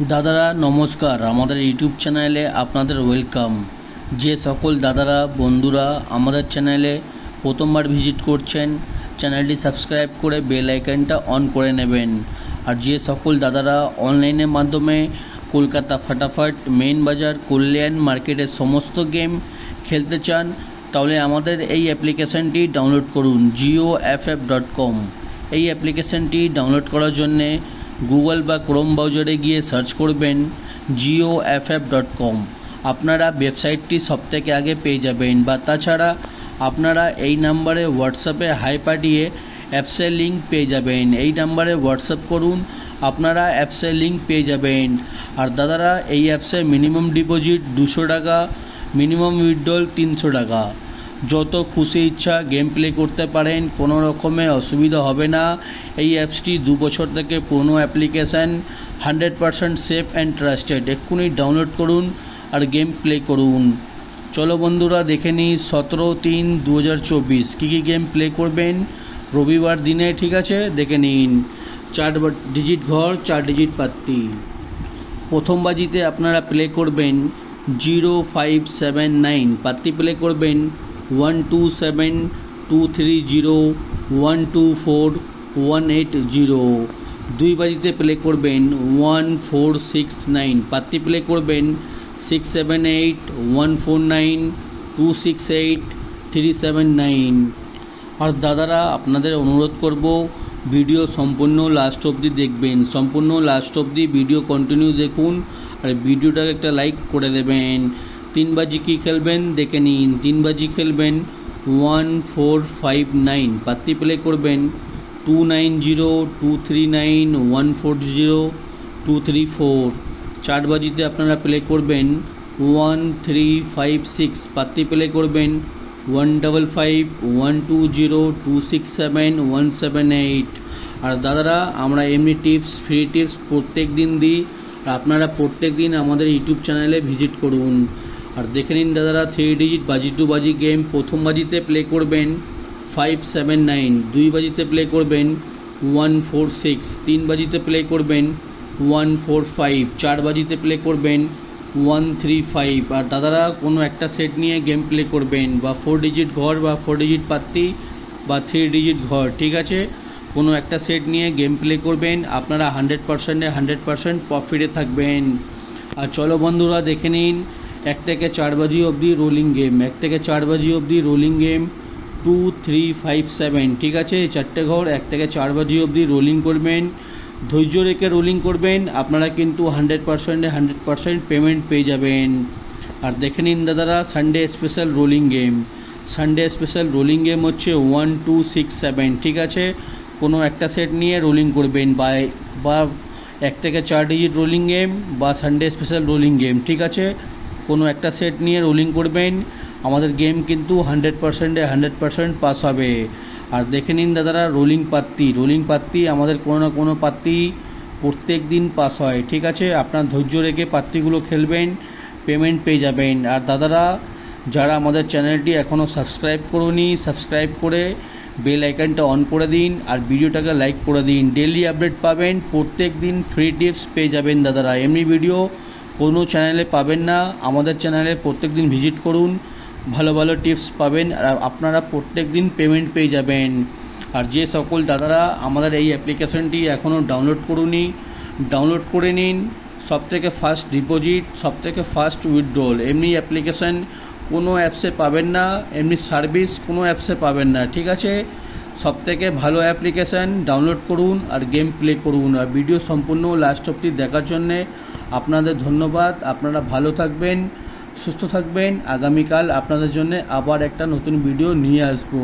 দাদারা নমস্কার, আমাদের ইউটিউব চ্যানেলে আপনাদের ওয়েলকাম। যে সকল দাদারা বন্ধুরা আমাদের চ্যানেলে প্রথমবার ভিজিট করছেন, চ্যানেলটি সাবস্ক্রাইব করে বেল আইকনটা অন করে নেবেন। আর যে সকল দাদারা অনলাইনের মাধ্যমে কলকাতা ফাটাফাট, মেইন বাজার, কল্যাণ মার্কেটের সমস্ত গেম খেলতে চান, তাহলে আমাদের এই অ্যাপ্লিকেশনটি ডাউনলোড করুন, jioff.com। এই অ্যাপ্লিকেশনটি ডাউনলোড করার জন্যে গুগল বা ক্রোম ব্রাউজারে গিয়ে সার্চ করবেন jioff.com। আপনারা ওয়েবসাইটটি সবথেকে আগে পেয়ে যাবেন, বা তাছাড়া আপনারা এই নাম্বারে হোয়াটসঅ্যাপে হাই পাঠিয়ে অ্যাপসের লিঙ্ক পেয়ে যাবেন। এই নাম্বারে হোয়াটসঅ্যাপ করুন, আপনারা অ্যাপসের লিঙ্ক পেয়ে যাবেন। আর দাদারা এই অ্যাপসে মিনিমাম ডিপোজিট 200 টাকা, মিনিমাম উইথড্রল 300 টাকা। যত খুশি ইচ্ছা গেম প্লে করতে পারেন, কোনো রকমের অসুবিধা হবে না। এই অ্যাপসটি 2 বছর থেকে পুরনো অ্যাপ্লিকেশান, 100% সেফ অ্যান্ড ট্রাস্টেড। এক্ষুনি ডাউনলোড করুন আর গেম প্লে করুন। চলো বন্ধুরা দেখে নিই 17/3/2024 কী কী গেম প্লে করবেন রবিবার দিনে। ঠিক আছে, দেখে নিন। 4 ডিজিট ঘর, 4 ডিজিট পাত্তি। প্রথম বাজিতে আপনারা প্লে করবেন 0579, পাত্তি প্লে করবেন 127230124180। দুই বাজিতে প্লে করবেন 1469, পাত্তি প্লে করবেন 678149268379। আর দাদারা আপনাদের অনুরোধ করব, ভিডিও সম্পূর্ণ লাস্ট অবধি দেখবেন, সম্পূর্ণ লাস্ট অবধি ভিডিও কন্টিনিউ দেখুন। আর ভিডিওটাকে একটা লাইক করে দেবেন। 3 বাজি কী খেলবেন দেখে নিন। 3 বাজি খেলবেন 1459, পাত্তি প্লে করবেন 290239140234। 4 বাজিতে আপনারা প্লে করবেন 1356, পাত্তি প্লে করবেন 155120267178। আর দাদারা আমরা এমনি টিপস, ফ্রি টিপস প্রত্যেক দিন দিই, আর আপনারা প্রত্যেক দিন আমাদের ইউটিউব চ্যানেলে ভিজিট করুন। আর দেখে নিন দাদারা 3 ডিজিট বাজি টু বাজি গেম। প্রথম বাজিতে প্লে করবেন 579, 2 বাজিতে প্লে করবেন 146, 3 বাজিতে প্লে করবেন 145, 4 বাজিতে প্লে করবেন 135। আর দাদারা কোনো একটা সেট নিয়ে গেম প্লে করবেন, বা 4 ডিজিট ঘর, বা 4 ডিজিট পাত্তি, বা 3 ডিজিট ঘর। ঠিক আছে, কোনো একটা সেট নিয়ে গেম প্লে করবেন, আপনারা 100% প্রফিটে থাকবেন। আর চলো বন্ধুরা দেখে নিন 1 থেকে 4 বাজি অবধি রোলিং গেম। 1 থেকে 4 বাজি অবধি রোলিং গেম 2357। ঠিক আছে, 4টে ঘর 1 থেকে 4 বাজি অবধি রোলিং করবেন, ধৈর্য রেখে রোলিং করবেন, আপনারা কিন্তু 100% পেমেন্ট পেয়ে যাবেন। আর দেখে নিন দাদারা Sunday special rolling game. Sunday special rolling game হচ্ছে 1267। ঠিক আছে, কোনো একটা সেট নিয়ে রোলিং করবেন, বা 1 থেকে 4 ডিজিট রোলিং গেম, বা সানডে স্পেশাল রোলিং গেম। ঠিক আছে, কোনো একটা সেট নিয়ে রোলিং করবেন, আমাদের গেম কিন্তু 100% পাস হবে। আর দেখে নিন দাদারা রোলিং পাত্তি। রোলিং পাত্তি আমাদের কোনো না কোনো পাত্তি প্রত্যেক দিন পাস হয়। ঠিক আছে, আপনার ধৈর্য রেখে পাত্তিগুলো খেলবেন, পেমেন্ট পেয়ে যাবেন। আর দাদারা যারা আমাদের চ্যানেলটি এখনও সাবস্ক্রাইব করুনি, সাবস্ক্রাইব করে বেল আইকনটা অন করে দিন, আর ভিডিওটাকে লাইক করে দিন। ডেইলি আপডেট পাবেন, প্রত্যেক দিন ফ্রি টিপস পেয়ে যাবেন দাদারা। এমনি ভিডিও কোনো চ্যানেলে পাবেন না, আমাদের চ্যানেলে প্রত্যেক দিন ভিজিট করুন, ভালো ভালো টিপস পাবেন, আর আপনারা প্রত্যেক দিন পেমেন্ট পেয়ে যাবেন। আর যে সকল দাদারা আমাদের এই অ্যাপ্লিকেশনটি এখনও ডাউনলোড করুনি, ডাউনলোড করে নিন। সবথেকে ফাস্ট ডিপোজিট, সবথেকে ফাস্ট উইথড্রল। এমনি অ্যাপ্লিকেশান কোনো অ্যাপসে পাবেন না, এমনি সার্ভিস কোনো অ্যাপসে পাবেন না। ঠিক আছে, সবথেকে ভালো অ্যাপ্লিকেশান ডাউনলোড করুন আর গেম প্লে করুন। আর ভিডিও সম্পূর্ণ লাস্ট অবধি দেখার জন্যে আপনাদের ধন্যবাদ। আপনারা ভালো থাকবেন, সুস্থ থাকবেন। আগামীকাল আপনাদের জন্য আবার একটা নতুন ভিডিও নিয়ে আসবো।